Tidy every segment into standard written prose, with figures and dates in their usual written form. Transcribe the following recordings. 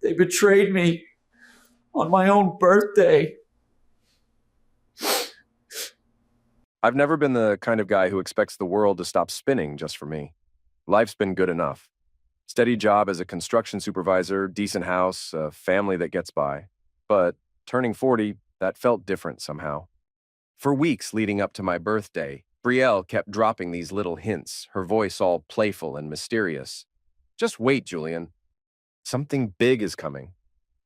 They betrayed me on my own birthday. I've never been the kind of guy who expects the world to stop spinning just for me. Life's been good enough. Steady job as a construction supervisor, decent house, a family that gets by. But turning 40, that felt different somehow. For weeks leading up to my birthday, Brielle kept dropping these little hints, her voice all playful and mysterious. Just wait, Julian. Something big is coming.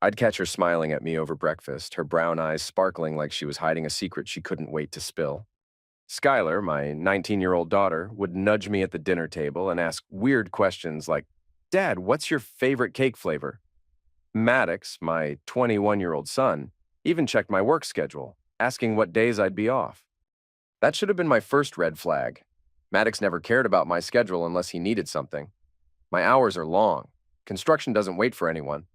I'd catch her smiling at me over breakfast, her brown eyes sparkling like she was hiding a secret she couldn't wait to spill. Skylar, my 19-year-old daughter, would nudge me at the dinner table and ask weird questions like, "Dad, what's your favorite cake flavor?" Maddox, my 21-year-old son, even checked my work schedule, asking what days I'd be off. That should have been my first red flag. Maddox never cared about my schedule unless he needed something. My hours are long. Construction doesn't wait for anyone.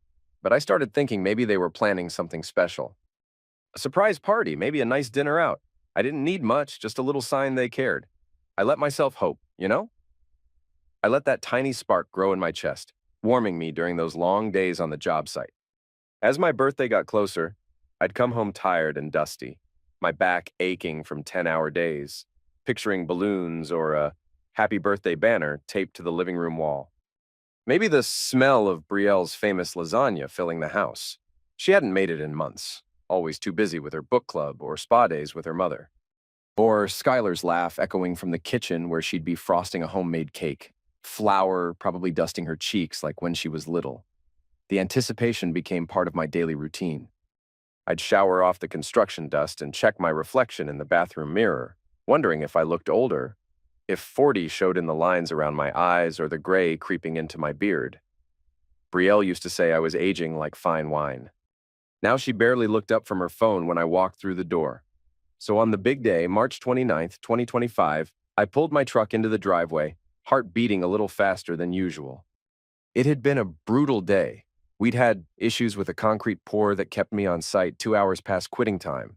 But I started thinking maybe they were planning something special. A surprise party, maybe a nice dinner out. I didn't need much, just a little sign they cared. I let myself hope, you know? I let that tiny spark grow in my chest, warming me during those long days on the job site. As my birthday got closer, I'd come home tired and dusty, my back aching from 10-hour days, picturing balloons or a happy birthday banner taped to the living room wall. Maybe the smell of Brielle's famous lasagna filling the house. She hadn't made it in months, always too busy with her book club or spa days with her mother. Or Skylar's laugh echoing from the kitchen where she'd be frosting a homemade cake, flour probably dusting her cheeks like when she was little. The anticipation became part of my daily routine. I'd shower off the construction dust and check my reflection in the bathroom mirror, wondering if I looked older, if 40 showed in the lines around my eyes or the gray creeping into my beard. Brielle used to say I was aging like fine wine. Now she barely looked up from her phone when I walked through the door. So on the big day, March 29th, 2025, I pulled my truck into the driveway, heart beating a little faster than usual. It had been a brutal day. We'd had issues with a concrete pour that kept me on site 2 hours past quitting time.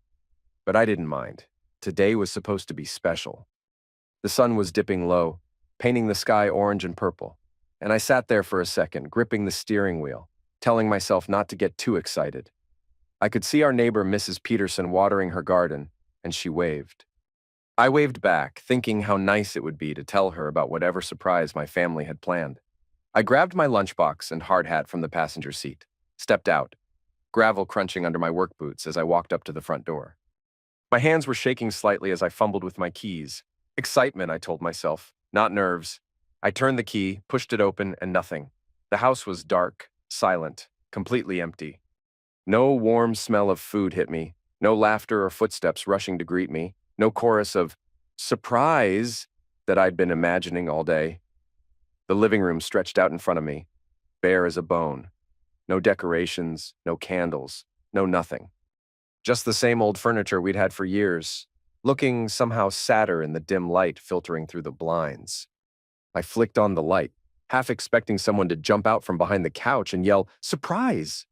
But I didn't mind. Today was supposed to be special. The sun was dipping low, painting the sky orange and purple, and I sat there for a second, gripping the steering wheel, telling myself not to get too excited. I could see our neighbor, Mrs. Peterson, watering her garden, and she waved. I waved back, thinking how nice it would be to tell her about whatever surprise my family had planned. I grabbed my lunchbox and hard hat from the passenger seat, stepped out, gravel crunching under my work boots as I walked up to the front door. My hands were shaking slightly as I fumbled with my keys. Excitement, I told myself, not nerves. I turned the key, pushed it open, and nothing. The house was dark, silent, completely empty. No warm smell of food hit me, no laughter or footsteps rushing to greet me, no chorus of surprise that I'd been imagining all day. The living room stretched out in front of me, bare as a bone. No decorations, no candles, no nothing. Just the same old furniture we'd had for years, looking somehow sadder in the dim light filtering through the blinds. I flicked on the light, half expecting someone to jump out from behind the couch and yell, "Surprise!"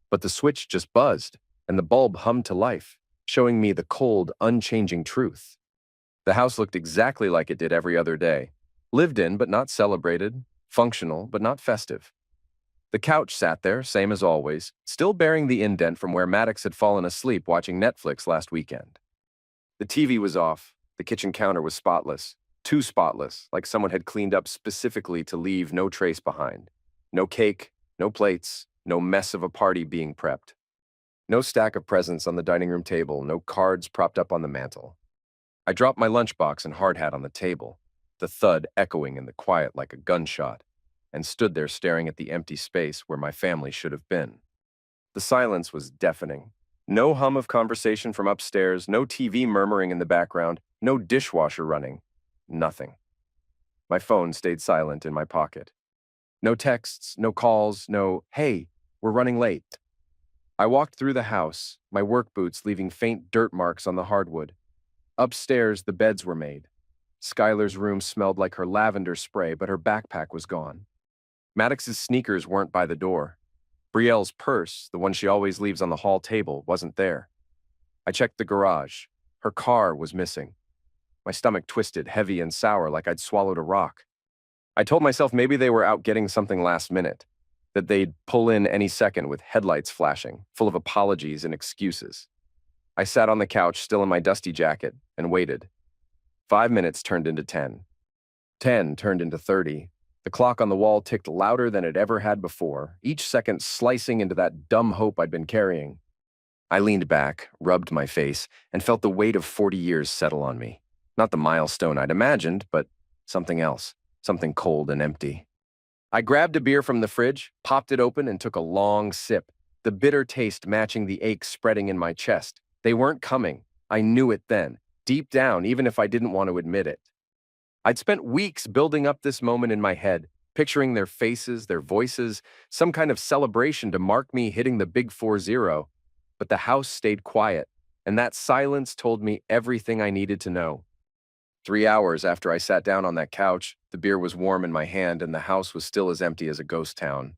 But the switch just buzzed, and the bulb hummed to life, showing me the cold, unchanging truth. The house looked exactly like it did every other day, lived in but not celebrated, functional but not festive. The couch sat there, same as always, still bearing the indent from where Maddox had fallen asleep watching Netflix last weekend. The TV was off, the kitchen counter was spotless, too spotless, like someone had cleaned up specifically to leave no trace behind. No cake, no plates, no mess of a party being prepped. No stack of presents on the dining room table, no cards propped up on the mantel. I dropped my lunchbox and hard hat on the table, the thud echoing in the quiet like a gunshot, and stood there staring at the empty space where my family should have been. The silence was deafening. No hum of conversation from upstairs, no TV murmuring in the background, no dishwasher running. Nothing. My phone stayed silent in my pocket. No texts, no calls, no, "Hey, we're running late." I walked through the house, my work boots leaving faint dirt marks on the hardwood. Upstairs, the beds were made. Skylar's room smelled like her lavender spray, but her backpack was gone. Maddox's sneakers weren't by the door. Brielle's purse, the one she always leaves on the hall table, wasn't there. I checked the garage. Her car was missing. My stomach twisted, heavy and sour, like I'd swallowed a rock. I told myself maybe they were out getting something last minute. that they'd pull in any second with headlights flashing, full of apologies and excuses. I sat on the couch, still in my dusty jacket, and waited. 5 minutes turned into 10. 10 turned into 30. The clock on the wall ticked louder than it ever had before, each second slicing into that dumb hope I'd been carrying. I leaned back, rubbed my face, and felt the weight of 40 years settle on me. Not the milestone I'd imagined, but something else, something cold and empty. I grabbed a beer from the fridge, popped it open, and took a long sip, the bitter taste matching the ache spreading in my chest. They weren't coming. I knew it then, deep down, even if I didn't want to admit it. I'd spent weeks building up this moment in my head, picturing their faces, their voices, some kind of celebration to mark me hitting the big 4-0. But the house stayed quiet, and that silence told me everything I needed to know. 3 hours after I sat down on that couch, the beer was warm in my hand and the house was still as empty as a ghost town.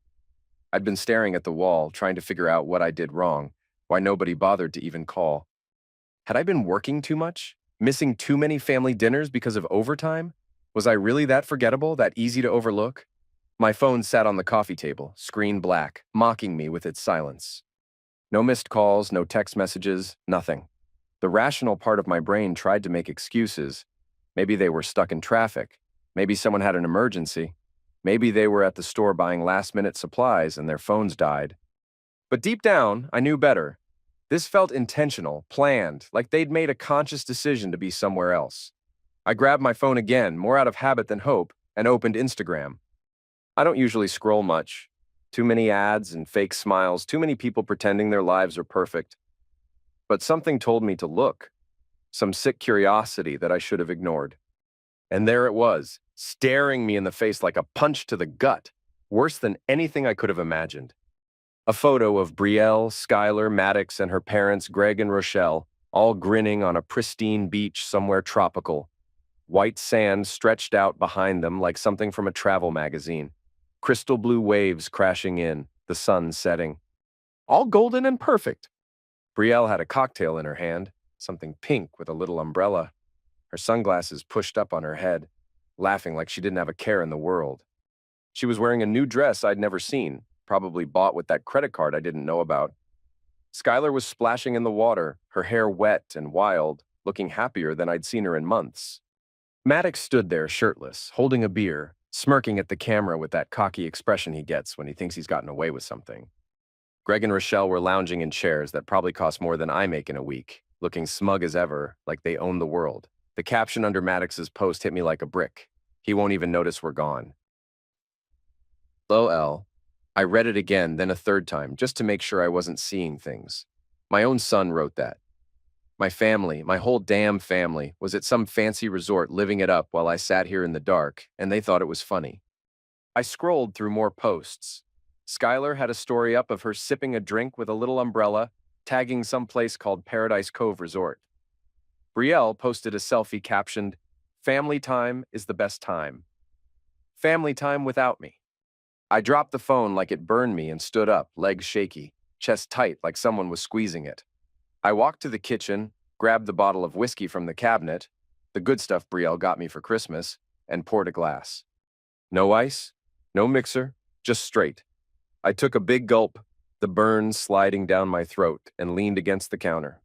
I'd been staring at the wall, trying to figure out what I did wrong, why nobody bothered to even call. Had I been working too much? Missing too many family dinners because of overtime? Was I really that forgettable, that easy to overlook? My phone sat on the coffee table, screen black, mocking me with its silence. No missed calls, no text messages, nothing. The rational part of my brain tried to make excuses. Maybe they were stuck in traffic. Maybe someone had an emergency. Maybe they were at the store buying last-minute supplies and their phones died. But deep down, I knew better. This felt intentional, planned, like they'd made a conscious decision to be somewhere else. I grabbed my phone again, more out of habit than hope, and opened Instagram. I don't usually scroll much. Too many ads and fake smiles, too many people pretending their lives are perfect. But something told me to look. Some sick curiosity that I should have ignored. And there it was, staring me in the face like a punch to the gut, worse than anything I could have imagined. A photo of Brielle, Skylar, Maddox, and her parents, Greg and Rochelle, all grinning on a pristine beach somewhere tropical. White sand stretched out behind them like something from a travel magazine. Crystal blue waves crashing in, the sun setting. All golden and perfect. Brielle had a cocktail in her hand, something pink with a little umbrella. Her sunglasses pushed up on her head, laughing like she didn't have a care in the world. She was wearing a new dress I'd never seen, probably bought with that credit card I didn't know about. Skylar was splashing in the water, her hair wet and wild, looking happier than I'd seen her in months. Maddox stood there shirtless, holding a beer, smirking at the camera with that cocky expression he gets when he thinks he's gotten away with something. Greg and Rochelle were lounging in chairs that probably cost more than I make in a week, looking smug as ever, like they own the world. The caption under Maddox's post hit me like a brick. He won't even notice we're gone. LOL. I read it again, then a third time, just to make sure I wasn't seeing things. My own son wrote that. My family, my whole damn family, was at some fancy resort living it up while I sat here in the dark, and they thought it was funny. I scrolled through more posts. Skylar had a story up of her sipping a drink with a little umbrella, tagging some place called Paradise Cove Resort. Brielle posted a selfie captioned, "Family time is the best time. Family time without me." I dropped the phone like it burned me and stood up, legs shaky, chest tight like someone was squeezing it. I walked to the kitchen, grabbed the bottle of whiskey from the cabinet, the good stuff Brielle got me for Christmas, and poured a glass. No ice, no mixer, just straight. I took a big gulp, the burn sliding down my throat, and leaned against the counter.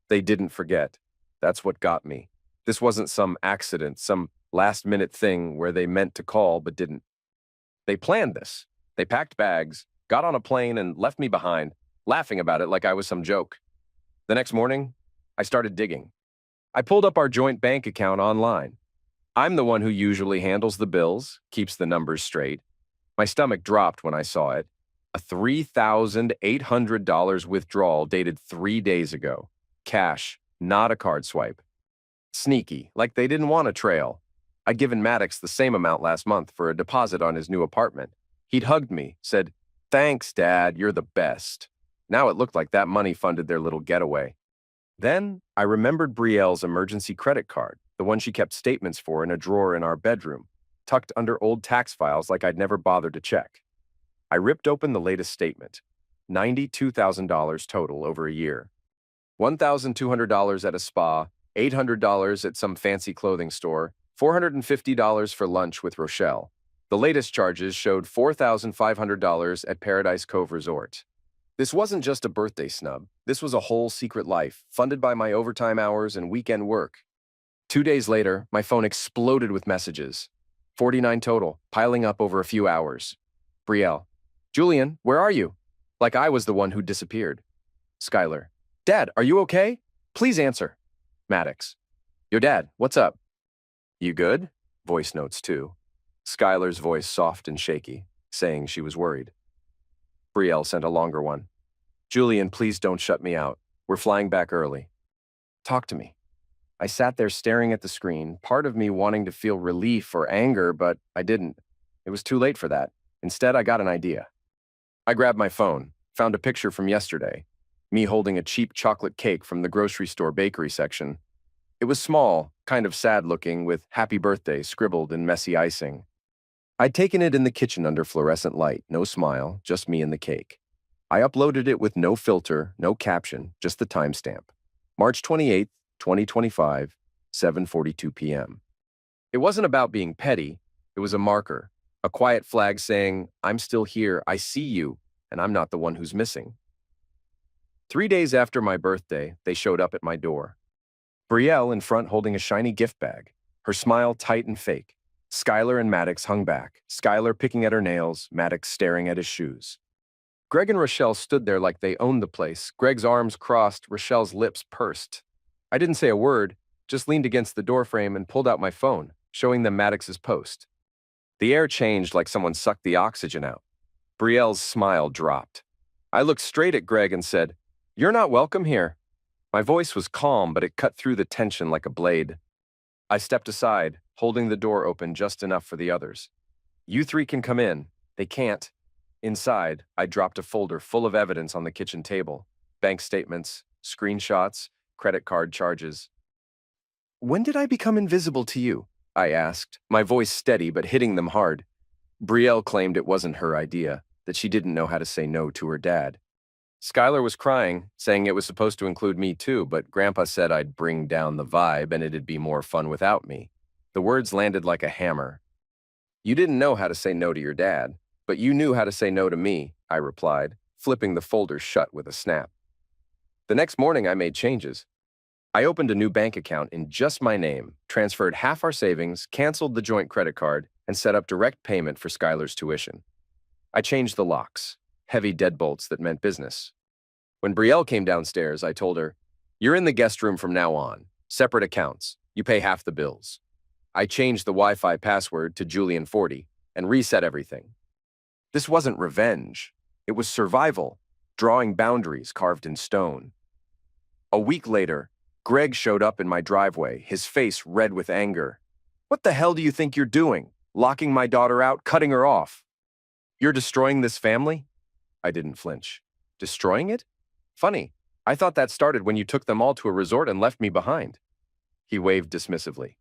They didn't forget. That's what got me. This wasn't some accident, some last-minute thing where they meant to call but didn't. They planned this. They packed bags, got on a plane, and left me behind, laughing about it like I was some joke. The next morning, I started digging. I pulled up our joint bank account online. I'm the one who usually handles the bills, keeps the numbers straight. My stomach dropped when I saw it. A $3,800 withdrawal dated 3 days ago. Cash, not a card swipe. Sneaky, like they didn't want a trail. I'd given Maddox the same amount last month for a deposit on his new apartment. He'd hugged me, said, "Thanks, Dad, you're the best." Now it looked like that money funded their little getaway. Then I remembered Brielle's emergency credit card, the one she kept statements for in a drawer in our bedroom, tucked under old tax files like I'd never bothered to check. I ripped open the latest statement. $92,000 total over a year. $1,200 at a spa, $800 at some fancy clothing store, $450 for lunch with Rochelle. The latest charges showed $4,500 at Paradise Cove Resort. This wasn't just a birthday snub. This was a whole secret life, funded by my overtime hours and weekend work. 2 days later, my phone exploded with messages. 49 total, piling up over a few hours. Brielle. Julian, where are you? Like I was the one who disappeared. Skylar. Dad, are you okay? Please answer. Maddox. Yo, Dad, what's up? You good? Voice notes too. Skylar's voice soft and shaky, saying she was worried. Brielle sent a longer one. Julian, please don't shut me out. We're flying back early. Talk to me. I sat there staring at the screen, part of me wanting to feel relief or anger, but I didn't. It was too late for that. Instead, I got an idea. I grabbed my phone, found a picture from yesterday, me holding a cheap chocolate cake from the grocery store bakery section. It was small, kind of sad-looking, with "Happy Birthday" scribbled in messy icing. I'd taken it in the kitchen under fluorescent light, no smile, just me and the cake. I uploaded it with no filter, no caption, just the timestamp. March 28th, 2025, 7:42 p.m. It wasn't about being petty. It was a marker, a quiet flag saying, I'm still here, I see you, and I'm not the one who's missing. 3 days after my birthday, they showed up at my door. Brielle in front holding a shiny gift bag, her smile tight and fake. Skylar and Maddox hung back, Skylar picking at her nails, Maddox staring at his shoes. Greg and Rochelle stood there like they owned the place, Greg's arms crossed, Rochelle's lips pursed. I didn't say a word, just leaned against the doorframe and pulled out my phone, showing them Maddox's post. The air changed like someone sucked the oxygen out. Brielle's smile dropped. I looked straight at Greg and said, You're not welcome here. My voice was calm, but it cut through the tension like a blade. I stepped aside, holding the door open just enough for the others. You three can come in. They can't. Inside, I dropped a folder full of evidence on the kitchen table. Bank statements, screenshots, credit card charges. When did I become invisible to you? I asked, my voice steady but hitting them hard. Brielle claimed it wasn't her idea, that she didn't know how to say no to her dad. Skylar was crying, saying it was supposed to include me too, but Grandpa said I'd bring down the vibe and it'd be more fun without me. The words landed like a hammer. You didn't know how to say no to your dad, but you knew how to say no to me, I replied, flipping the folder shut with a snap. The next morning I made changes. I opened a new bank account in just my name, transferred half our savings, canceled the joint credit card, and set up direct payment for Skylar's tuition. I changed the locks, heavy deadbolts that meant business. When Brielle came downstairs, I told her, You're in the guest room from now on. Separate accounts. You pay half the bills. I changed the Wi-Fi password to Julian40 and reset everything. This wasn't revenge. It was survival, drawing boundaries carved in stone. A week later, Greg showed up in my driveway, his face red with anger. What the hell do you think you're doing? Locking my daughter out, cutting her off. You're destroying this family? I didn't flinch. Destroying it? Funny. I thought that started when you took them all to a resort and left me behind. He waved dismissively.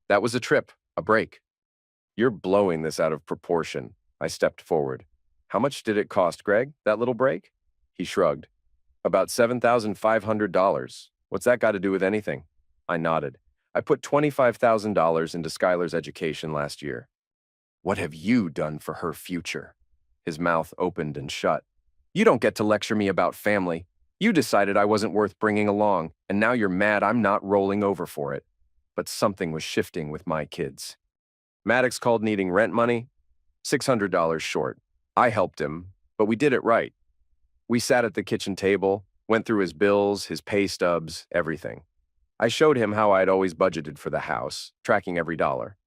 That was a trip, a break. You're blowing this out of proportion. I stepped forward. How much did it cost, Greg, that little break? He shrugged. About $7,500. What's that got to do with anything? I nodded. I put $25,000 into Skylar's education last year. What have you done for her future? His mouth opened and shut. You don't get to lecture me about family. You decided I wasn't worth bringing along, and now you're mad I'm not rolling over for it. But something was shifting with my kids. Maddox called needing rent money, $600 short. I helped him, but we did it right. We sat at the kitchen table, went through his bills, his pay stubs, everything. I showed him how I'd always budgeted for the house, tracking every dollar.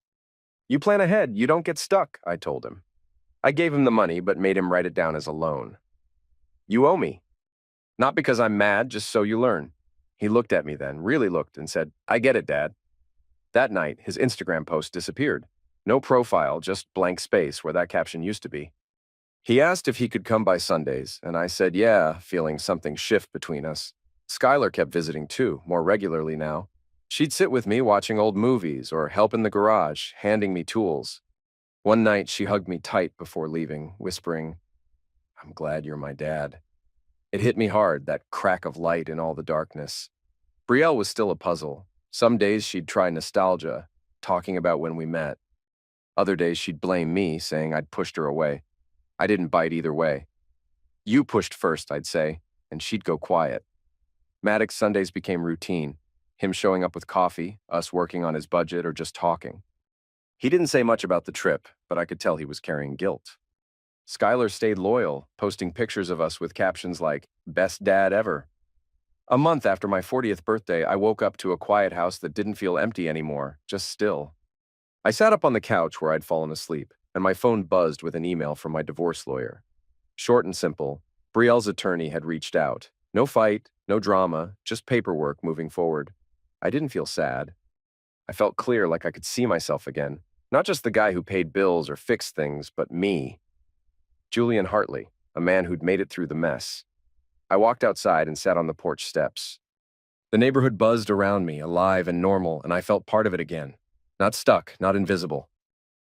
You plan ahead, you don't get stuck, I told him. I gave him the money, but made him write it down as a loan. You owe me. Not because I'm mad, just so you learn. He looked at me then, really looked, and said, I get it, Dad. That night, his Instagram post disappeared. No profile, just blank space where that caption used to be. He asked if he could come by Sundays, and I said yeah, feeling something shift between us. Skylar kept visiting too, more regularly now. She'd sit with me watching old movies or help in the garage, handing me tools. One night, she hugged me tight before leaving, whispering, I'm glad you're my dad. It hit me hard, that crack of light in all the darkness. Brielle was still a puzzle. Some days she'd try nostalgia, talking about when we met. Other days she'd blame me, saying I'd pushed her away. I didn't bite either way. You pushed first, I'd say, and she'd go quiet. Maddox Sundays became routine, him showing up with coffee, us working on his budget, or just talking. He didn't say much about the trip, but I could tell he was carrying guilt. Skylar stayed loyal, posting pictures of us with captions like, "Best dad ever." A month after my 40th birthday, I woke up to a quiet house that didn't feel empty anymore, just still. I sat up on the couch where I'd fallen asleep, and my phone buzzed with an email from my divorce lawyer. Short and simple, Brielle's attorney had reached out. No fight, no drama, just paperwork moving forward. I didn't feel sad. I felt clear, like I could see myself again. Not just the guy who paid bills or fixed things, but me. Julian Hartley, a man who'd made it through the mess. I walked outside and sat on the porch steps. The neighborhood buzzed around me, alive and normal, and I felt part of it again. Not stuck, not invisible.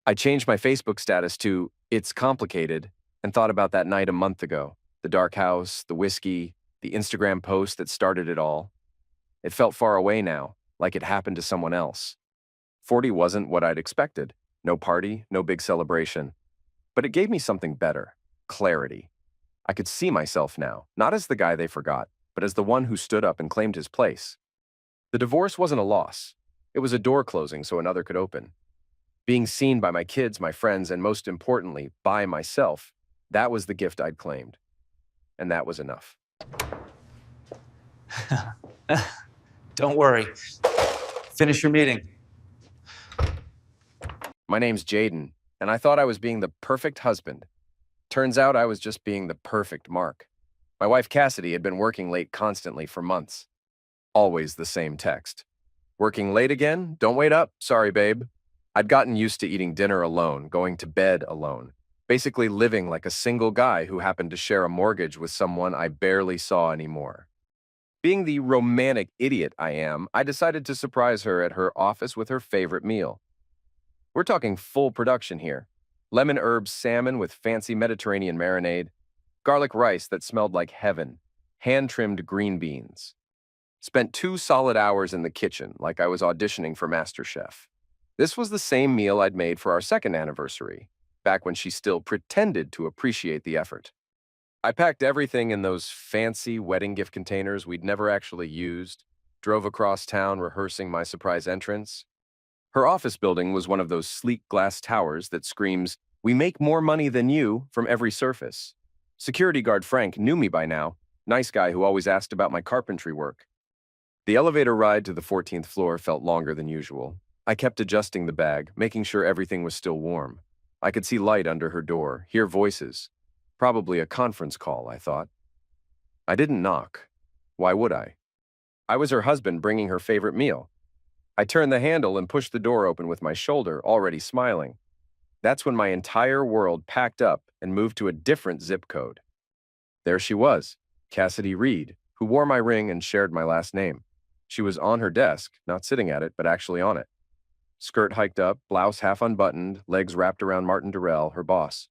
I changed my Facebook status to "It's Complicated" and thought about that night a month ago. The dark house, the whiskey, the Instagram post that started it all. It felt far away now, like it happened to someone else. 40 wasn't what I'd expected. No party, no big celebration. But it gave me something better: clarity. I could see myself now, not as the guy they forgot, but as the one who stood up and claimed his place. The divorce wasn't a loss. It was a door closing so another could open. Being seen by my kids, my friends, and most importantly, by myself, that was the gift I'd claimed. And that was enough. Don't worry. Finish your meeting. My name's Jaden, and I thought I was being the perfect husband. Turns out I was just being the perfect Mark. My wife Cassidy had been working late constantly for months. Always the same text. "Working late again? Don't wait up. Sorry, babe." I'd gotten used to eating dinner alone, going to bed alone, basically living like a single guy who happened to share a mortgage with someone I barely saw anymore. Being the romantic idiot I am, I decided to surprise her at her office with her favorite meal. We're talking full production here. Lemon herb salmon with fancy Mediterranean marinade, garlic rice that smelled like heaven, hand-trimmed green beans. Spent 2 solid hours in the kitchen like I was auditioning for MasterChef. This was the same meal I'd made for our second anniversary, back when she still pretended to appreciate the effort. I packed everything in those fancy wedding gift containers we'd never actually used, drove across town rehearsing my surprise entrance. Her office building was one of those sleek glass towers that screams, "We make more money than you," from every surface. Security guard Frank knew me by now, nice guy who always asked about my carpentry work. The elevator ride to the 14th floor felt longer than usual. I kept adjusting the bag, making sure everything was still warm. I could see light under her door, hear voices. Probably a conference call, I thought. I didn't knock. Why would I? I was her husband bringing her favorite meal. I turned the handle and pushed the door open with my shoulder, already smiling. That's when my entire world packed up and moved to a different zip code. There she was, Cassidy Reed, who wore my ring and shared my last name. She was on her desk, not sitting at it, but actually on it. Skirt hiked up, blouse half unbuttoned, legs wrapped around Martin Durrell, her boss.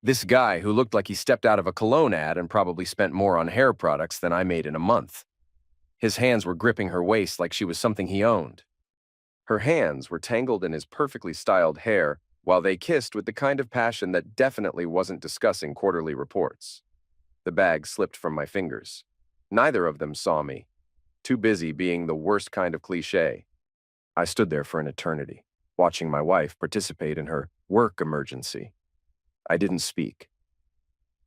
This guy who looked like he stepped out of a cologne ad and probably spent more on hair products than I made in a month. His hands were gripping her waist like she was something he owned. Her hands were tangled in his perfectly styled hair while they kissed with the kind of passion that definitely wasn't discussing quarterly reports. The bag slipped from my fingers. Neither of them saw me, too busy being the worst kind of cliché. I stood there for an eternity, watching my wife participate in her work emergency. I didn't speak.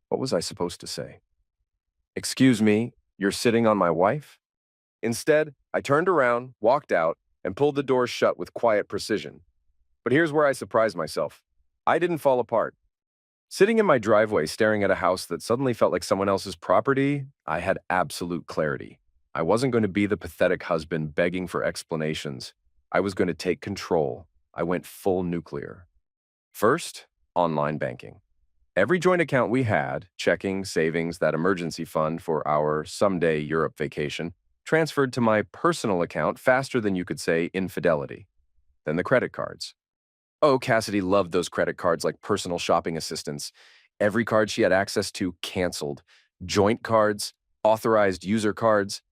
What was I supposed to say? "Excuse me, you're sitting on my wife?" Instead, I turned around, walked out, and pulled the door shut with quiet precision. But here's where I surprised myself. I didn't fall apart. Sitting in my driveway staring at a house that suddenly felt like someone else's property, I had absolute clarity. I wasn't going to be the pathetic husband begging for explanations. I was going to take control. I went full nuclear. First, online banking. Every joint account we had, checking, savings, that emergency fund for our someday Europe vacation, transferred to my personal account faster than you could say infidelity. Then the credit cards. Oh, Cassidy loved those credit cards like personal shopping assistants. Every card she had access to canceled. Joint cards, authorized user cards,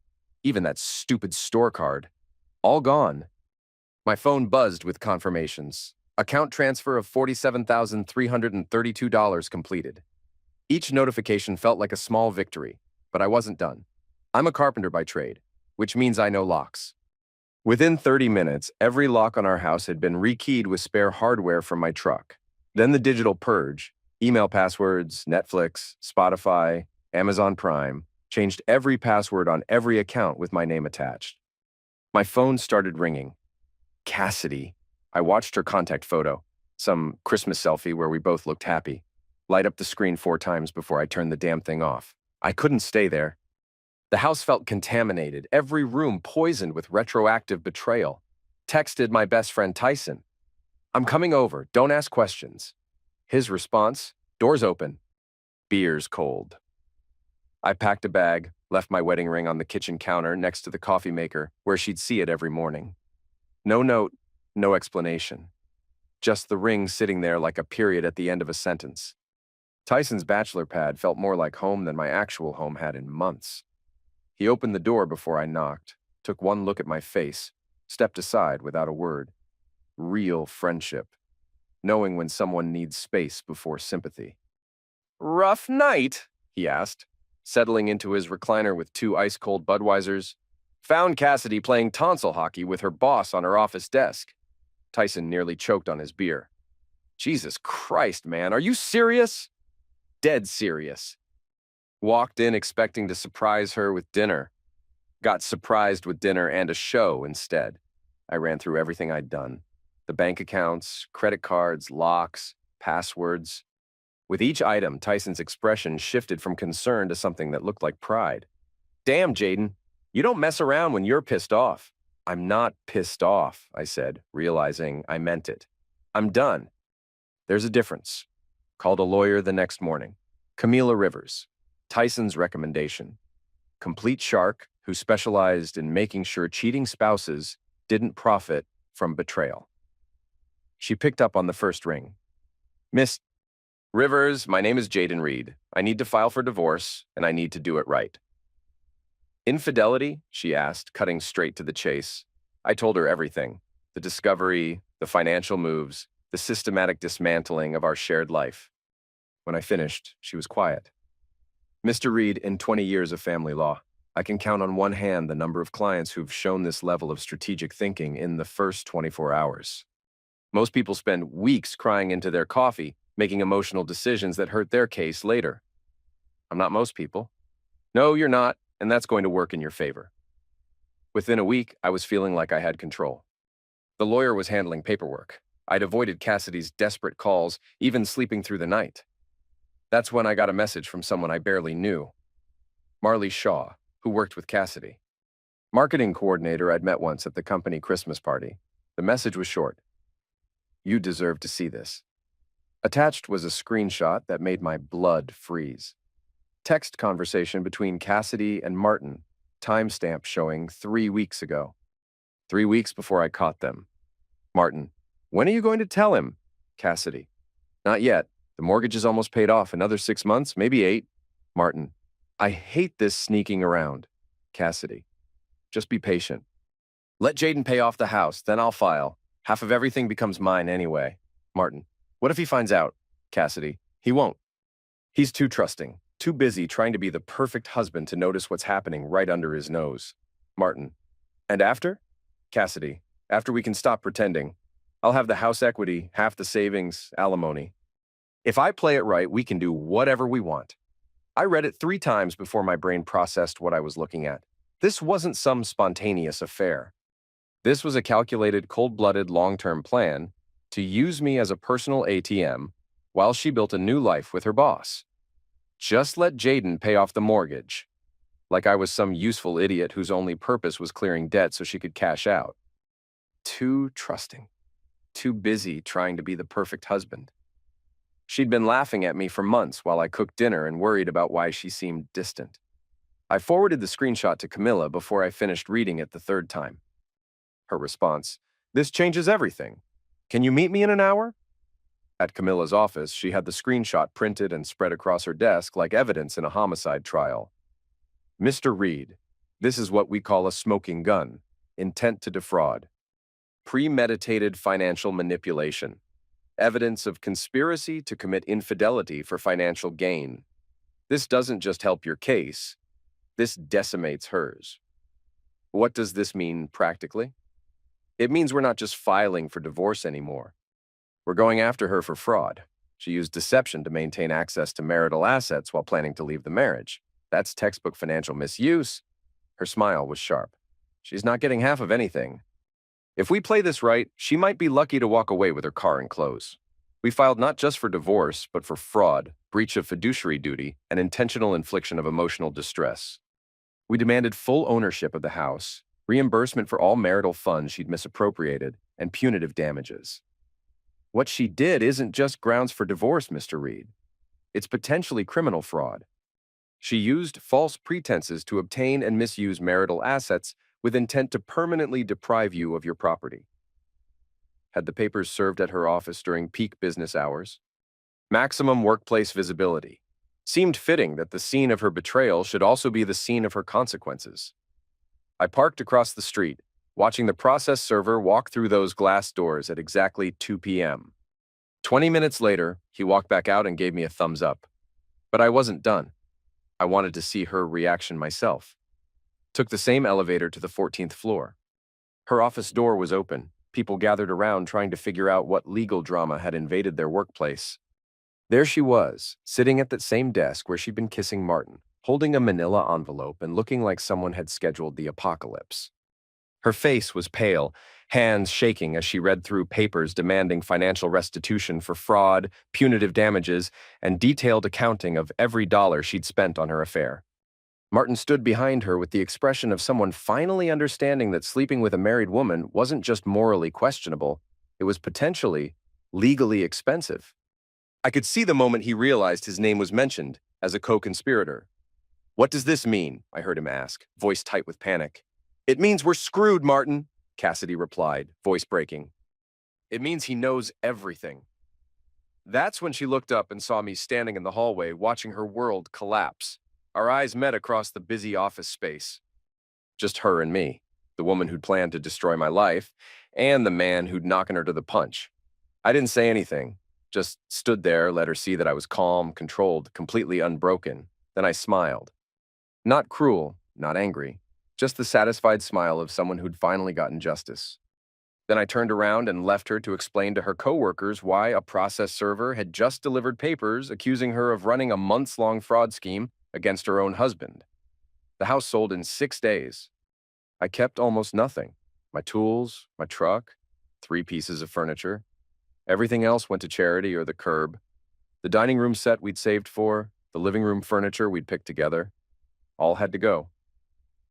even that stupid store card. All gone. My phone buzzed with confirmations. Account transfer of $47,332 completed. Each notification felt like a small victory, but I wasn't done. I'm a carpenter by trade, which means I know locks. Within 30 minutes, every lock on our house had been rekeyed with spare hardware from my truck. Then the digital purge, email passwords, Netflix, Spotify, Amazon Prime, changed every password on every account with my name attached. My phone started ringing. Cassidy. I watched her contact photo, some Christmas selfie where we both looked happy, light up the screen 4 times before I turned the damn thing off. I couldn't stay there. The house felt contaminated, every room poisoned with retroactive betrayal. Texted my best friend Tyson. I'm coming over, don't ask questions. His response, doors open, beer's cold. I packed a bag, left my wedding ring on the kitchen counter next to the coffee maker where she'd see it every morning. No note, no explanation. Just the ring sitting there like a period at the end of a sentence. Tyson's bachelor pad felt more like home than my actual home had in months. He opened the door before I knocked, took one look at my face, stepped aside without a word. Real friendship. Knowing when someone needs space before sympathy. Rough night? He asked, settling into his recliner with 2 ice-cold Budweisers. Found Cassidy playing tonsil hockey with her boss on her office desk. Tyson nearly choked on his beer. Jesus Christ, man, are you serious? Dead serious. Walked in expecting to surprise her with dinner. Got surprised with dinner and a show instead. I ran through everything I'd done. The bank accounts, credit cards, locks, passwords. With each item, Tyson's expression shifted from concern to something that looked like pride. Damn, Jaden, you don't mess around when you're pissed off. I'm not pissed off, I said, realizing I meant it. I'm done. There's a difference. Called a lawyer the next morning. Camila Rivers. Tyson's recommendation. Complete shark who specialized in making sure cheating spouses didn't profit from betrayal. She picked up on the first ring. Miss Rivers, my name is Jaden Reed. I need to file for divorce, and I need to do it right. Infidelity? She asked, cutting straight to the chase. I told her everything. The discovery, the financial moves, the systematic dismantling of our shared life. When I finished, she was quiet. Mr. Reed, in 20 years of family law, I can count on one hand the number of clients who've shown this level of strategic thinking in the first 24 hours. Most people spend weeks crying into their coffee, making emotional decisions that hurt their case later. I'm not most people. No, you're not, and that's going to work in your favor. Within a week, I was feeling like I had control. The lawyer was handling paperwork. I'd avoided Cassidy's desperate calls, even sleeping through the night. That's when I got a message from someone I barely knew. Marley Shaw, who worked with Cassidy. Marketing coordinator I'd met once at the company Christmas party. The message was short. You deserve to see this. Attached was a screenshot that made my blood freeze. Text conversation between Cassidy and Martin, timestamp showing 3 weeks ago. 3 weeks before I caught them. Martin, when are you going to tell him? Cassidy, not yet. The mortgage is almost paid off. Another 6 months, maybe 8. Martin, I hate this sneaking around. Cassidy, just be patient. Let Jaden pay off the house, then I'll file. Half of everything becomes mine anyway. Martin, what if he finds out? Cassidy, he won't. He's too trusting, too busy trying to be the perfect husband to notice what's happening right under his nose. Martin, and after? Cassidy, after we can stop pretending. I'll have the house equity, half the savings, alimony. If I play it right, we can do whatever we want. I read it 3 times before my brain processed what I was looking at. This wasn't some spontaneous affair. This was a calculated, cold-blooded, long-term plan to use me as a personal ATM while she built a new life with her boss. Just let Jaden pay off the mortgage, like I was some useful idiot whose only purpose was clearing debt so she could cash out. Too trusting, too busy trying to be the perfect husband. She'd been laughing at me for months while I cooked dinner and worried about why she seemed distant. I forwarded the screenshot to Camilla before I finished reading it the 3rd time. Her response, this changes everything. Can you meet me in an hour? At Camilla's office, she had the screenshot printed and spread across her desk like evidence in a homicide trial. Mr. Reed, this is what we call a smoking gun, intent to defraud. Premeditated financial manipulation. evidence of conspiracy to commit infidelity for financial gain. This doesn't just help your case, this decimates hers. What does this mean practically? It means we're not just filing for divorce anymore. We're going after her for fraud. She used deception to maintain access to marital assets while planning to leave the marriage. That's textbook financial misuse. Her smile was sharp. She's not getting half of anything. If we play this right, she might be lucky to walk away with her car and clothes. We filed not just for divorce, but for fraud, breach of fiduciary duty, and intentional infliction of emotional distress. We demanded full ownership of the house, reimbursement for all marital funds she'd misappropriated, and punitive damages. What she did isn't just grounds for divorce, Mr. Reed. It's potentially criminal fraud. She used false pretenses to obtain and misuse marital assets with intent to permanently deprive you of your property. Had the papers served at her office during peak business hours? Maximum workplace visibility. Seemed fitting that the scene of her betrayal should also be the scene of her consequences. I parked across the street, watching the process server walk through those glass doors at exactly 2 p.m. 20 minutes later, he walked back out and gave me a thumbs up. But I wasn't done. I wanted to see her reaction myself. Took the same elevator to the 14th floor. Her office door was open. People gathered around trying to figure out what legal drama had invaded their workplace. There she was, sitting at that same desk where she'd been kissing Martin, holding a manila envelope and looking like someone had scheduled the apocalypse. Her face was pale, hands shaking as she read through papers demanding financial restitution for fraud, punitive damages, and detailed accounting of every dollar she'd spent on her affair. Martin stood behind her with the expression of someone finally understanding that sleeping with a married woman wasn't just morally questionable, it was potentially legally expensive. I could see the moment he realized his name was mentioned as a co-conspirator. "What does this mean?" I heard him ask, voice tight with panic. "It means we're screwed, Martin," Cassidy replied, voice breaking. "It means he knows everything." That's when she looked up and saw me standing in the hallway, watching her world collapse. Our eyes met across the busy office space. Just her and me, the woman who'd planned to destroy my life, and the man who'd knocking her to the punch. I didn't say anything, just stood there, let her see that I was calm, controlled, completely unbroken. Then I smiled. Not cruel, not angry, just the satisfied smile of someone who'd finally gotten justice. Then I turned around and left her to explain to her coworkers why a process server had just delivered papers accusing her of running a months-long fraud scheme against her own husband. The house sold in 6 days. I kept almost nothing. My tools, my truck, 3 pieces of furniture. Everything else went to charity or the curb. The dining room set we'd saved for, the living room furniture we'd picked together, all had to go.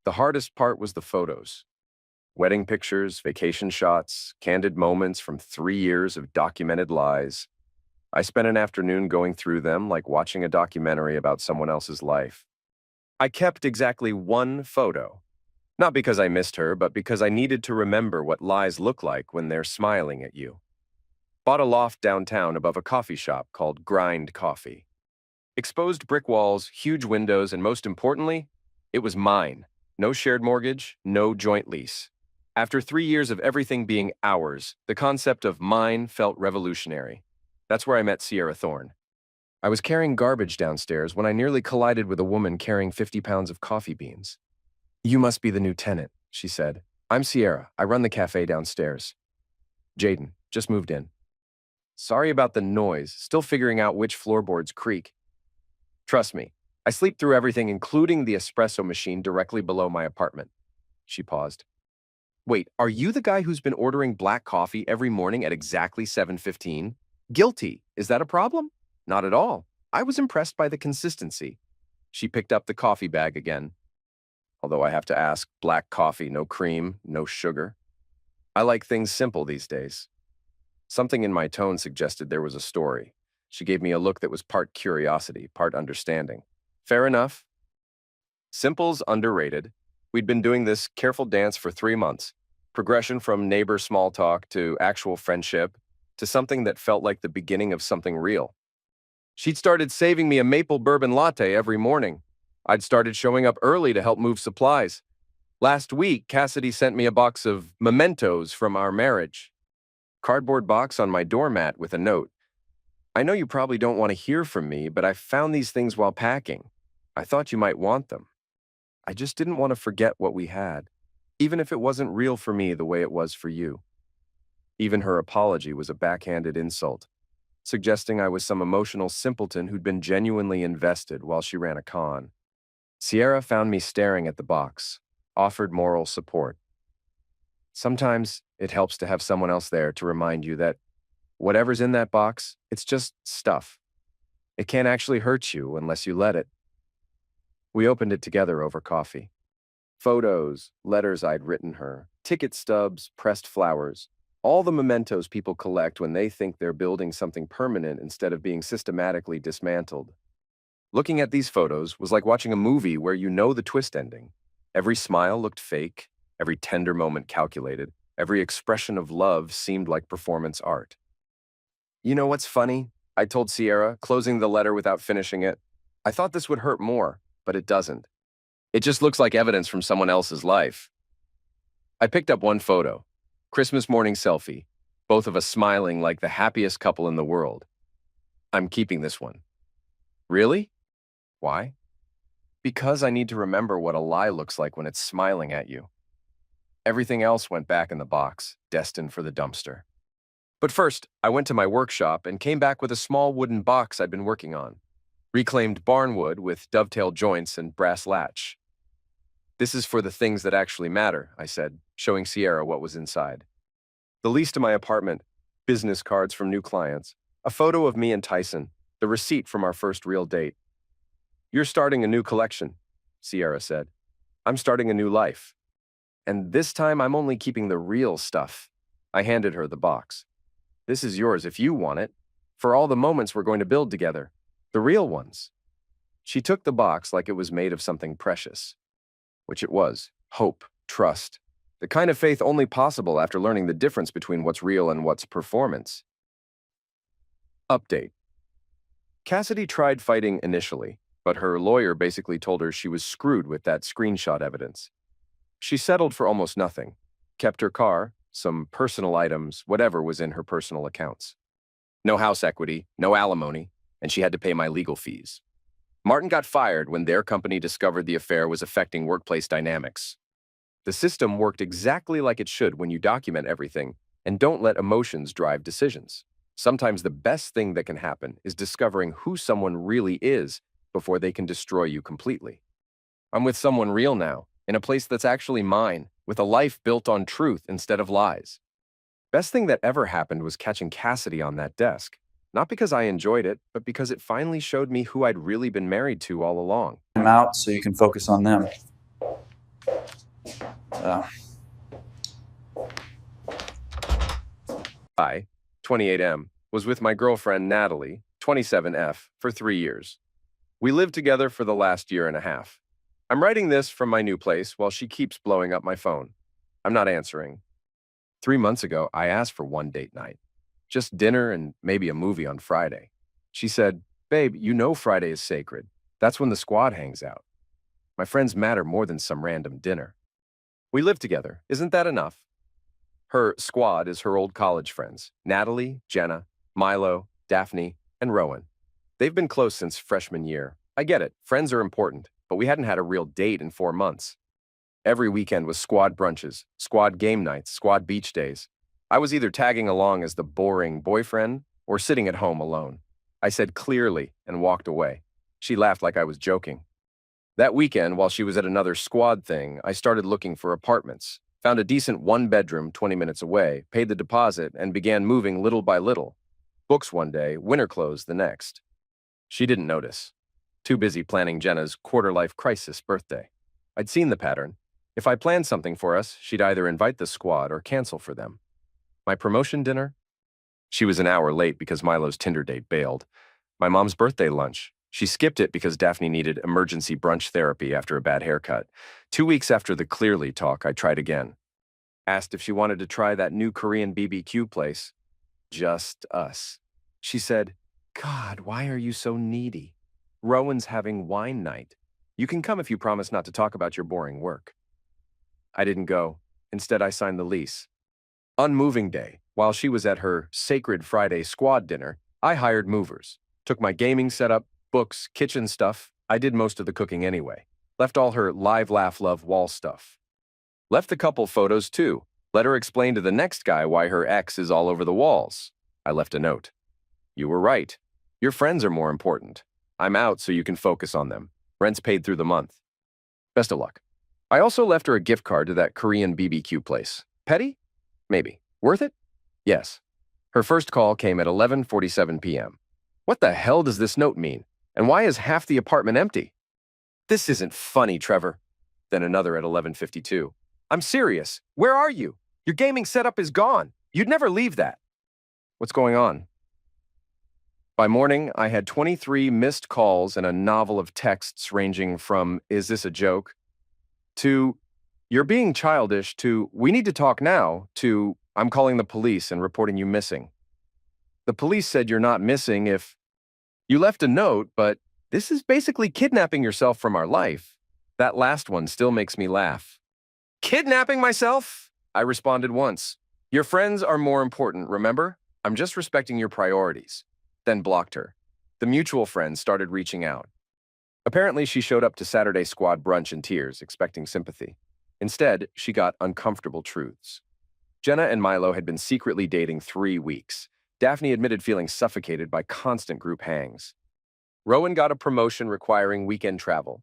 The hardest part was the photos. Wedding pictures, vacation shots, candid moments from 3 years of documented lies. I spent an afternoon going through them like watching a documentary about someone else's life. I kept exactly 1 photo. Not because I missed her, but because I needed to remember what lies look like when they're smiling at you. Bought a loft downtown above a coffee shop called Grind Coffee. Exposed brick walls, huge windows, and most importantly, it was mine. No shared mortgage, no joint lease. After 3 years of everything being ours, the concept of mine felt revolutionary. That's where I met Sierra Thorne. I was carrying garbage downstairs when I nearly collided with a woman carrying 50 pounds of coffee beans. "You must be the new tenant," she said. "I'm Sierra. I run the cafe downstairs." "Jaden, just moved in." "Sorry about the noise. Still figuring out which floorboards creak." "Trust me, I sleep through everything, including the espresso machine directly below my apartment." She paused. "Wait, are you the guy who's been ordering black coffee every morning at exactly 7:15? Guilty. Is that a problem?" "Not at all. I was impressed by the consistency." She picked up the coffee bag again. Although I have to ask, black coffee, no cream, no sugar. I like things simple these days. Something in my tone suggested there was a story. She gave me a look that was part curiosity, part understanding. Fair enough. Simple's underrated. We'd been doing this careful dance for 3 months. Progression from neighbor small talk to actual friendship to something that felt like the beginning of something real. She'd started saving me a maple bourbon latte every morning. I'd started showing up early to help move supplies. Last week, Cassidy sent me a box of mementos from our marriage. cardboard box on my doormat with a note. I know you probably don't want to hear from me, but I found these things while packing. I thought you might want them. I just didn't want to forget what we had, even if it wasn't real for me the way it was for you. Even her apology was a backhanded insult, suggesting I was some emotional simpleton who'd been genuinely invested while she ran a con. Sierra found me staring at the box, offered moral support. Sometimes it helps to have someone else there to remind you that whatever's in that box, it's just stuff. It can't actually hurt you unless you let it. We opened it together over coffee. Photos, letters I'd written her, ticket stubs, pressed flowers, all the mementos people collect when they think they're building something permanent instead of being systematically dismantled. Looking at these photos was like watching a movie where you know the twist ending. Every smile looked fake, every tender moment calculated, every expression of love seemed like performance art. You know what's funny? I told Sierra, closing the letter without finishing it. I thought this would hurt more, but it doesn't. It just looks like evidence from someone else's life. I picked up one photo, Christmas morning selfie, both of us smiling like the happiest couple in the world. I'm keeping this one. Really? Why? Because I need to remember what a lie looks like when it's smiling at you. Everything else went back in the box, destined for the dumpster. But first, I went to my workshop and came back with a small wooden box I'd been working on. Reclaimed barnwood with dovetail joints and brass latch. This is for the things that actually matter, I said, showing Sierra what was inside. The lease to my apartment, business cards from new clients, a photo of me and Tyson, the receipt from our first real date. You're starting a new collection, Sierra said. I'm starting a new life. And this time I'm only keeping the real stuff. I handed her the box. This is yours if you want it, for all the moments we're going to build together, the real ones. She took the box like it was made of something precious, which it was, hope, trust, the kind of faith only possible after learning the difference between what's real and what's performance. Update. Cassidy tried fighting initially, but her lawyer basically told her she was screwed with that screenshot evidence. She settled for almost nothing, kept her car, some personal items, whatever was in her personal accounts. No house equity, no alimony, and she had to pay my legal fees. Martin got fired when their company discovered the affair was affecting workplace dynamics. The system worked exactly like it should when you document everything and don't let emotions drive decisions. Sometimes the best thing that can happen is discovering who someone really is before they can destroy you completely. I'm with someone real now, in a place that's actually mine, with a life built on truth instead of lies. Best thing that ever happened was catching Cassidy on that desk. Not because I enjoyed it, but because it finally showed me who I'd really been married to all along. I'm out so you can focus on them. I, 28M, was with my girlfriend Natalie, 27F, for 3 years. We lived together for the last year and a half. I'm writing this from my new place while she keeps blowing up my phone. I'm not answering. 3 months ago, I asked for one date night. Just dinner and maybe a movie on Friday. She said, "Babe, you know Friday is sacred. That's when the squad hangs out. My friends matter more than some random dinner. We live together. Isn't that enough?" Her squad is her old college friends, Natalie, Jenna, Milo, Daphne, and Rowan. They've been close since freshman year. I get it. Friends are important, but we hadn't had a real date in 4 months. Every weekend was squad brunches, squad game nights, squad beach days. I was either tagging along as the boring boyfriend or sitting at home alone. I said clearly and walked away. She laughed like I was joking. That weekend, while she was at another squad thing, I started looking for apartments, found a decent one-bedroom 20 minutes away, paid the deposit, and began moving little by little. Books one day, winter clothes the next. She didn't notice. Too busy planning Jenna's quarter-life crisis birthday. I'd seen the pattern. If I planned something for us, she'd either invite the squad or cancel for them. My promotion dinner? She was an hour late because Milo's Tinder date bailed. My mom's birthday lunch. She skipped it because Daphne needed emergency brunch therapy after a bad haircut. 2 weeks after the Clearly talk, I tried again. Asked if she wanted to try that new Korean BBQ place. Just us. She said, "God, why are you so needy? Rowan's having wine night. You can come if you promise not to talk about your boring work." I didn't go. Instead, I signed the lease. Unmoving day, While she was at her Sacred Friday squad dinner, I hired movers, took my gaming setup, books, kitchen stuff. I did most of the cooking anyway. Left all her live, laugh, love wall stuff. Left the couple photos too. Let her explain to the next guy why her ex is all over the walls. I left a note. You were right. Your friends are more important. I'm out so you can focus on them. Rent's paid through the month. Best of luck. I also left her a gift card to that Korean BBQ place. Petty? Maybe. Worth it? Yes. Her first call came at 11:47 p.m. What the hell does this note mean? And why is half the apartment empty? This isn't funny, Trevor. Then another at 11:52. I'm serious. Where are you? Your gaming setup is gone. You'd never leave that. What's going on? By morning, I had 23 missed calls and a novel of texts ranging from, is this a joke? To, you're being childish, to, we need to talk now, to, I'm calling the police and reporting you missing. The police said you're not missing if you left a note, but this is basically kidnapping yourself from our life. That last one still makes me laugh. Kidnapping myself? I responded once. Your friends are more important, remember? I'm just respecting your priorities. Then blocked her. The mutual friends started reaching out. Apparently, she showed up to Saturday squad brunch in tears, expecting sympathy. Instead, she got uncomfortable truths. Jenna and Milo had been secretly dating 3 weeks. Daphne admitted feeling suffocated by constant group hangs. Rowan got a promotion requiring weekend travel.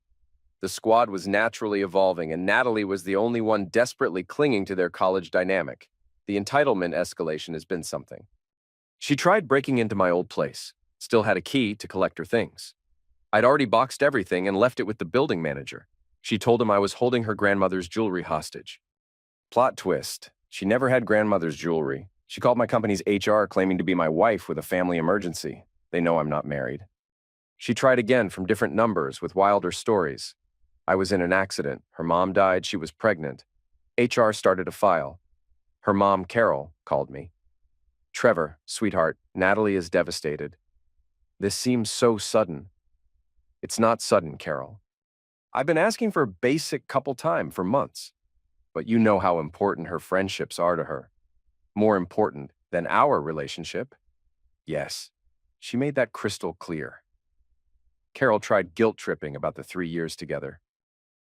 The squad was naturally evolving, and Natalie was the only one desperately clinging to their college dynamic. The entitlement escalation has been something. She tried breaking into my old place, still had a key to collect her things. I'd already boxed everything and left it with the building manager. She told him I was holding her grandmother's jewelry hostage. Plot twist. She never had grandmother's jewelry. She called my company's HR claiming to be my wife with a family emergency. They know I'm not married. She tried again from different numbers with wilder stories. I was in an accident. Her mom died. She was pregnant. HR started a file. Her mom, Carol, called me. Trevor, sweetheart, Natalie is devastated. This seems so sudden. It's not sudden, Carol. I've been asking for basic couple time for months. But you know how important her friendships are to her. More important than our relationship. Yes, she made that crystal clear. Carol tried guilt-tripping about the 3 years together.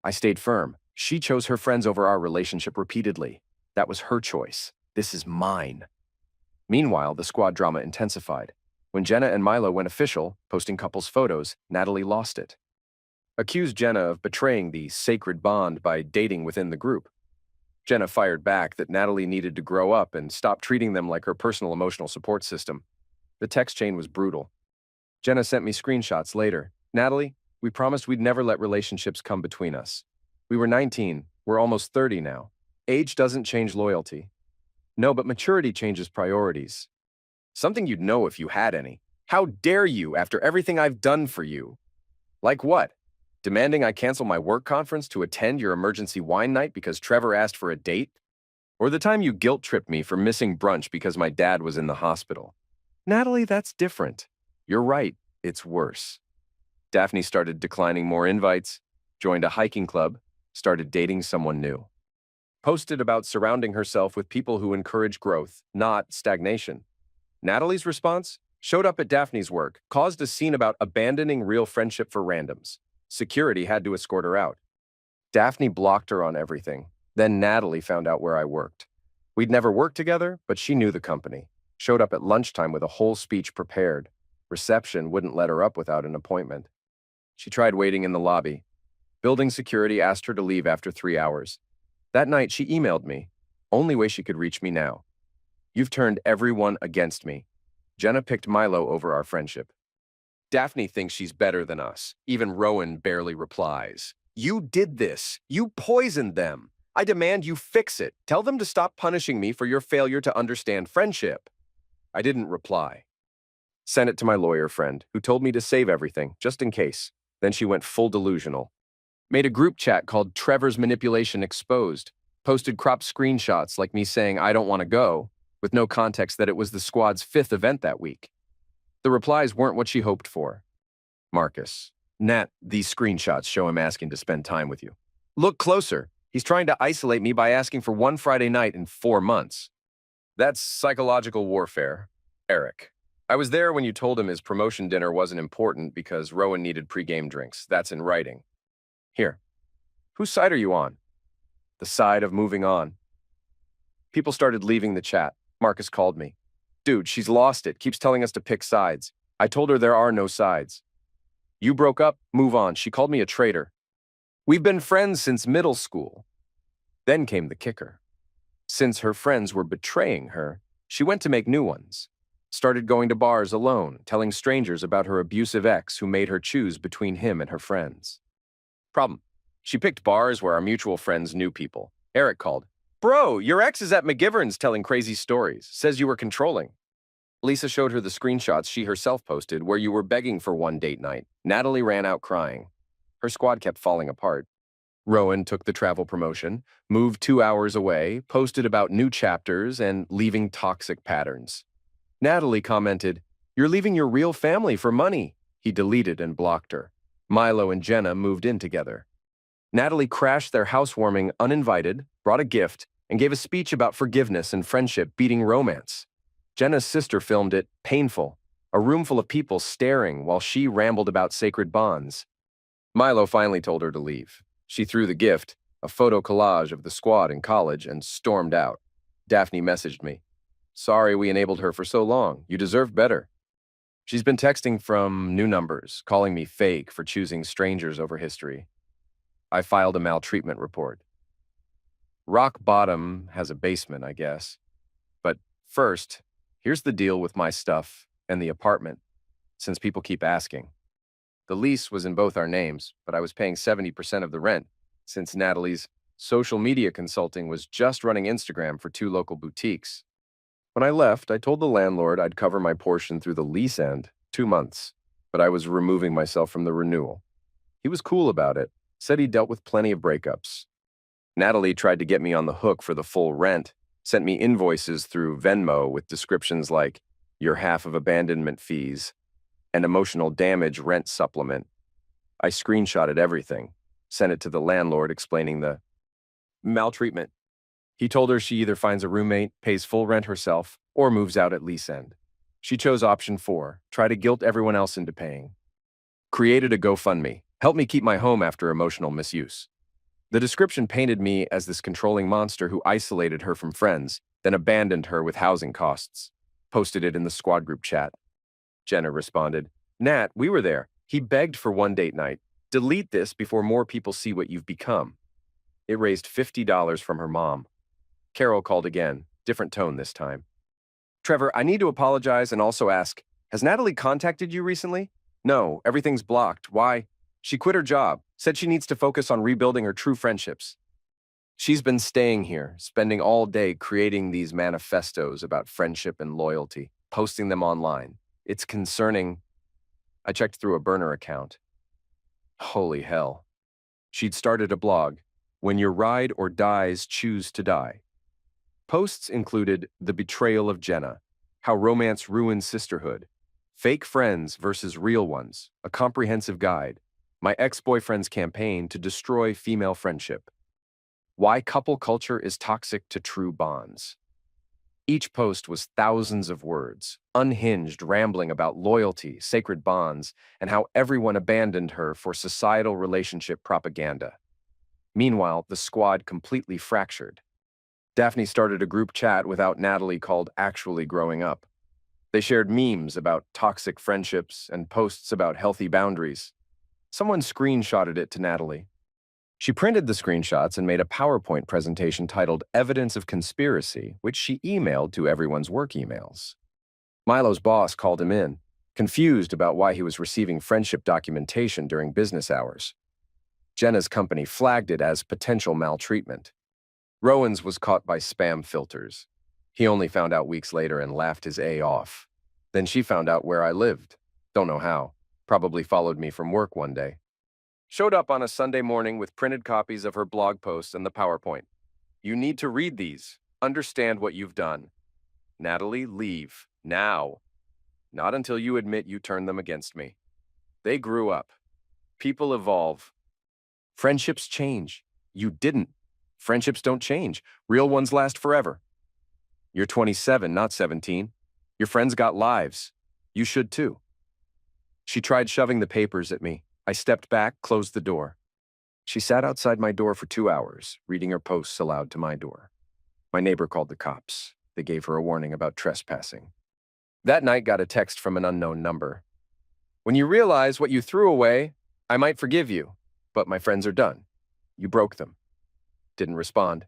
I stayed firm. She chose her friends over our relationship repeatedly. That was her choice. This is mine. Meanwhile, the squad drama intensified. When Jenna and Milo went official, posting couples' photos, Natalie lost it. Accused Jenna of betraying the sacred bond by dating within the group. Jenna fired back that Natalie needed to grow up and stop treating them like her personal emotional support system. The text chain was brutal. Jenna sent me screenshots later. Natalie, we promised we'd never let relationships come between us. We were 19. We're almost 30 now. Age doesn't change loyalty. No, but maturity changes priorities. Something you'd know if you had any. How dare you after everything I've done for you? Like what? Demanding I cancel my work conference to attend your emergency wine night because Trevor asked for a date? Or the time you guilt-tripped me for missing brunch because my dad was in the hospital? Natalie, that's different. You're right, it's worse. Daphne started declining more invites, joined a hiking club, started dating someone new. Posted about surrounding herself with people who encourage growth, not stagnation. Natalie's response? Showed up at Daphne's work, caused a scene about abandoning real friendship for randoms. Security had to escort her out. Daphne blocked her on everything. Then Natalie found out where I worked. We'd never worked together, but she knew the company. Showed up at lunchtime with a whole speech prepared. Reception wouldn't let her up without an appointment. She tried waiting in the lobby. Building security asked her to leave after 3 hours. That night, she emailed me. Only way she could reach me now. You've turned everyone against me. Jenna picked Milo over our friendship. Daphne thinks she's better than us. Even Rowan barely replies. You did this. You poisoned them. I demand you fix it. Tell them to stop punishing me for your failure to understand friendship. I didn't reply. Sent it to my lawyer friend, who told me to save everything, just in case. Then she went full delusional. Made a group chat called Trevor's Manipulation Exposed. Posted cropped screenshots like me saying I don't want to go, with no context that it was the squad's 5th event that week. The replies weren't what she hoped for. Marcus. Nat, these screenshots show him asking to spend time with you. Look closer. He's trying to isolate me by asking for one Friday night in 4 months. That's psychological warfare, Eric. I was there when you told him his promotion dinner wasn't important because Rowan needed pregame drinks. That's in writing. Here, whose side are you on? The side of moving on. People started leaving the chat. Marcus called me. Dude, she's lost it. Keeps telling us to pick sides. I told her there are no sides. You broke up? Move on. She called me a traitor. We've been friends since middle school. Then came the kicker. Since her friends were betraying her, she went to make new ones. Started going to bars alone, telling strangers about her abusive ex who made her choose between him and her friends. Problem. She picked bars where our mutual friends knew people. Eric called. Bro, your ex is at McGivern's telling crazy stories. Says you were controlling. Lisa showed her the screenshots she herself posted where you were begging for one date night. Natalie ran out crying. Her squad kept falling apart. Rowan took the travel promotion, moved 2 hours away, posted about new chapters and leaving toxic patterns. Natalie commented, "You're leaving your real family for money." He deleted and blocked her. Milo and Jenna moved in together. Natalie crashed their housewarming uninvited, brought a gift, and gave a speech about forgiveness and friendship beating romance. Jenna's sister filmed it, painful, a room full of people staring while she rambled about sacred bonds. Milo finally told her to leave. She threw the gift, a photo collage of the squad in college, and stormed out. Daphne messaged me. Sorry we enabled her for so long. You deserve better. She's been texting from new numbers, calling me fake for choosing strangers over history. I filed a maltreatment report. Rock Bottom has a basement, I guess. But first, here's the deal with my stuff and the apartment, since people keep asking. The lease was in both our names, but I was paying 70% of the rent, since Natalie's social media consulting was just running Instagram for 2 local boutiques. When I left, I told the landlord I'd cover my portion through the lease end, 2 months, but I was removing myself from the renewal. He was cool about it, said he dealt with plenty of breakups. Natalie tried to get me on the hook for the full rent, sent me invoices through Venmo with descriptions like, your half of abandonment fees, and emotional damage rent supplement. I screenshotted everything, sent it to the landlord explaining the maltreatment. He told her she either finds a roommate, pays full rent herself, or moves out at lease end. She chose option 4, try to guilt everyone else into paying. Created a GoFundMe, helped me keep my home after emotional misuse. The description painted me as this controlling monster who isolated her from friends, then abandoned her with housing costs. Posted it in the squad group chat. Jenna responded, Nat, we were there. He begged for one date night. Delete this before more people see what you've become. It raised $50 from her mom. Carol called again, different tone this time. Trevor, I need to apologize and also ask, has Natalie contacted you recently? No, everything's blocked. Why? She quit her job, said she needs to focus on rebuilding her true friendships. She's been staying here, spending all day creating these manifestos about friendship and loyalty, posting them online. It's concerning. I checked through a burner account. Holy hell. She'd started a blog, When Your Ride or Dies Choose to Die. Posts included The Betrayal of Jenna, How Romance Ruins Sisterhood, Fake Friends versus Real Ones, a comprehensive guide, My Ex-Boyfriend's Campaign to Destroy Female Friendship, Why Couple Culture is Toxic to True Bonds. Each post was thousands of words, unhinged rambling about loyalty, sacred bonds, and how everyone abandoned her for societal relationship propaganda. Meanwhile, the squad completely fractured. Daphne started a group chat without Natalie called Actually Growing Up. They shared memes about toxic friendships and posts about healthy boundaries. Someone screenshotted it to Natalie. She printed the screenshots and made a PowerPoint presentation titled Evidence of Conspiracy, which she emailed to everyone's work emails. Milo's boss called him in, confused about why he was receiving friendship documentation during business hours. Jenna's company flagged it as potential maltreatment. Rowan's was caught by spam filters. He only found out weeks later and laughed his A off. Then she found out where I lived. Don't know how. Probably followed me from work one day. Showed up on a Sunday morning with printed copies of her blog posts and the PowerPoint. You need to read these. Understand what you've done. Natalie, leave. Now. Not until you admit you turned them against me. They grew up. People evolve. Friendships change. You didn't. Friendships don't change. Real ones last forever. You're 27, not 17. Your friends got lives. You should too. She tried shoving the papers at me. I stepped back, closed the door. She sat outside my door for 2 hours, reading her posts aloud to my door. My neighbor called the cops. They gave her a warning about trespassing. That night got a text from an unknown number. When you realize what you threw away, I might forgive you, but my friends are done. You broke them. Didn't respond.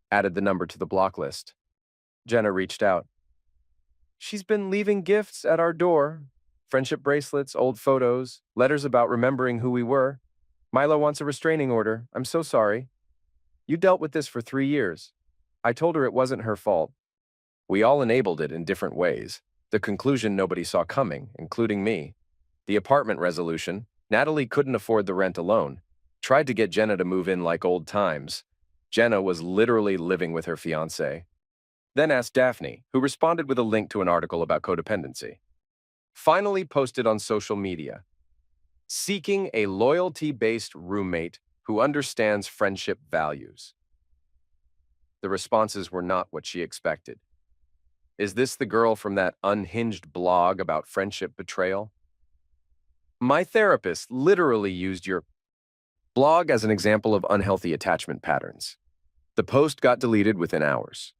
Added the number to the block list. Jenna reached out. She's been leaving gifts at our door. Friendship bracelets, old photos, letters about remembering who we were. Milo wants a restraining order. I'm so sorry. You dealt with this for 3 years. I told her it wasn't her fault. We all enabled it in different ways. The conclusion nobody saw coming, including me. The apartment resolution. Natalie couldn't afford the rent alone. Tried to get Jenna to move in like old times. Jenna was literally living with her fiancé. Then asked Daphne, who responded with a link to an article about codependency. Finally posted on social media. Seeking a loyalty-based roommate who understands friendship values. The responses were not what she expected. Is this the girl from that unhinged blog about friendship betrayal? My therapist literally used your blog as an example of unhealthy attachment patterns. The post got deleted within hours.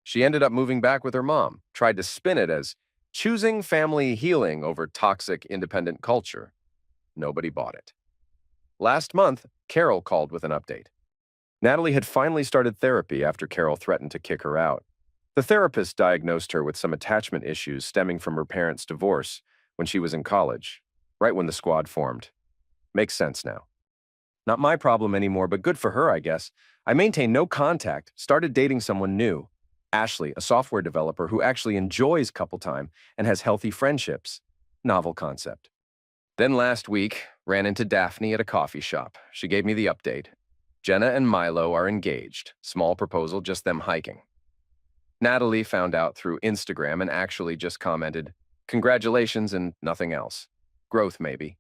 She ended up moving back with her mom, tried to spin it as choosing family healing over toxic independent culture. Nobody bought it. Last month, Carol called with an update. Natalie had finally started therapy after Carol threatened to kick her out. The therapist diagnosed her with some attachment issues stemming from her parents' divorce when she was in college, right when the squad formed. Makes sense now. Not my problem anymore, but good for her, I guess. I maintained no contact, started dating someone new. Ashley, a software developer who actually enjoys couple time and has healthy friendships. Novel concept. Then last week, ran into Daphne at a coffee shop. She gave me the update. Jenna and Milo are engaged. Small proposal, just them hiking. Natalie found out through Instagram and actually just commented, "Congratulations," and nothing else. Growth, maybe.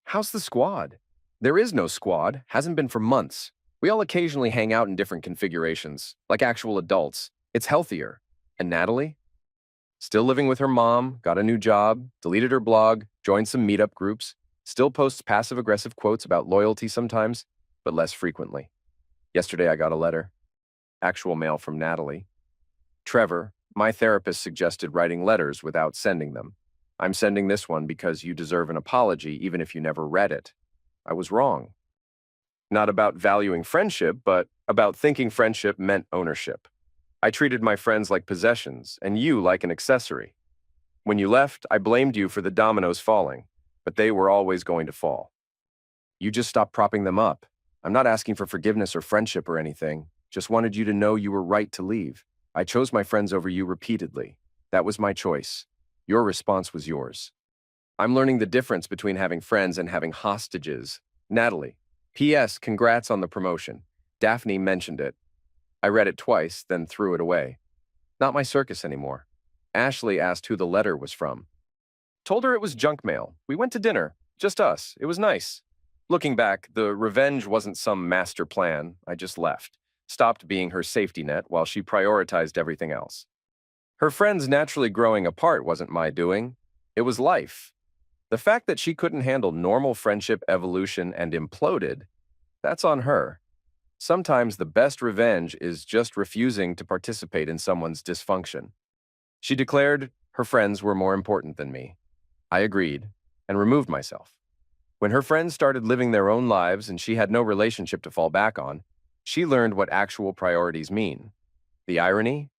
How's the squad? There is no squad, hasn't been for months. We all occasionally hang out in different configurations, like actual adults. It's healthier. And Natalie? Still living with her mom, got a new job, deleted her blog, joined some meetup groups, still posts passive-aggressive quotes about loyalty sometimes, but less frequently. Yesterday I got a letter. Actual mail from Natalie. Trevor, my therapist suggested writing letters without sending them. I'm sending this one because you deserve an apology even if you never read it. I was wrong. Not about valuing friendship, but about thinking friendship meant ownership. I treated my friends like possessions and you like an accessory. When you left, I blamed you for the dominoes falling, but they were always going to fall. You just stopped propping them up. I'm not asking for forgiveness or friendship or anything. Just wanted you to know you were right to leave. I chose my friends over you repeatedly. That was my choice. Your response was yours. I'm learning the difference between having friends and having hostages. Natalie. P.S. Congrats on the promotion. Daphne mentioned it. I read it twice, then threw it away. Not my circus anymore. Ashley asked who the letter was from. Told her it was junk mail. We went to dinner. Just us. It was nice. Looking back, the revenge wasn't some master plan. I just left. Stopped being her safety net while she prioritized everything else. Her friends naturally growing apart wasn't my doing. It was life. The fact that she couldn't handle normal friendship evolution and imploded, that's on her. Sometimes the best revenge is just refusing to participate in someone's dysfunction. She declared her friends were more important than me. I agreed and removed myself. When her friends started living their own lives and she had no relationship to fall back on, she learned what actual priorities mean. The irony?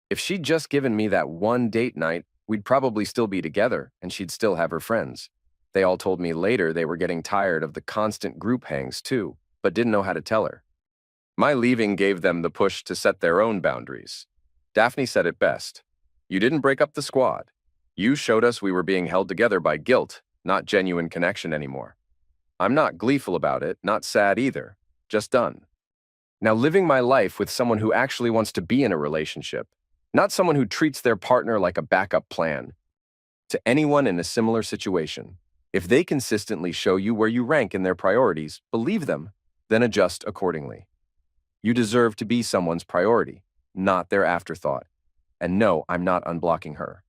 If she'd just given me that one date night, we'd probably still be together and she'd still have her friends. They all told me later they were getting tired of the constant group hangs too, but didn't know how to tell her. My leaving gave them the push to set their own boundaries. Daphne said it best. You didn't break up the squad. You showed us we were being held together by guilt, not genuine connection anymore. I'm not gleeful about it, not sad either. Just done. Now living my life with someone who actually wants to be in a relationship, not someone who treats their partner like a backup plan. To anyone in a similar situation, if they consistently show you where you rank in their priorities, believe them, then adjust accordingly. You deserve to be someone's priority, not their afterthought. And no, I'm not unblocking her.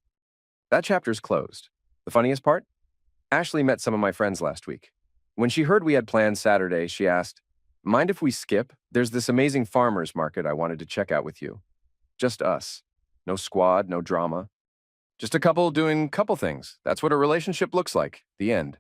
That chapter's closed. The funniest part? Ashley met some of my friends last week. When she heard we had plans Saturday, she asked, "Mind if we skip? There's this amazing farmers market I wanted to check out with you." Just us. No squad, no drama. Just a couple doing couple things. That's what a relationship looks like. The end.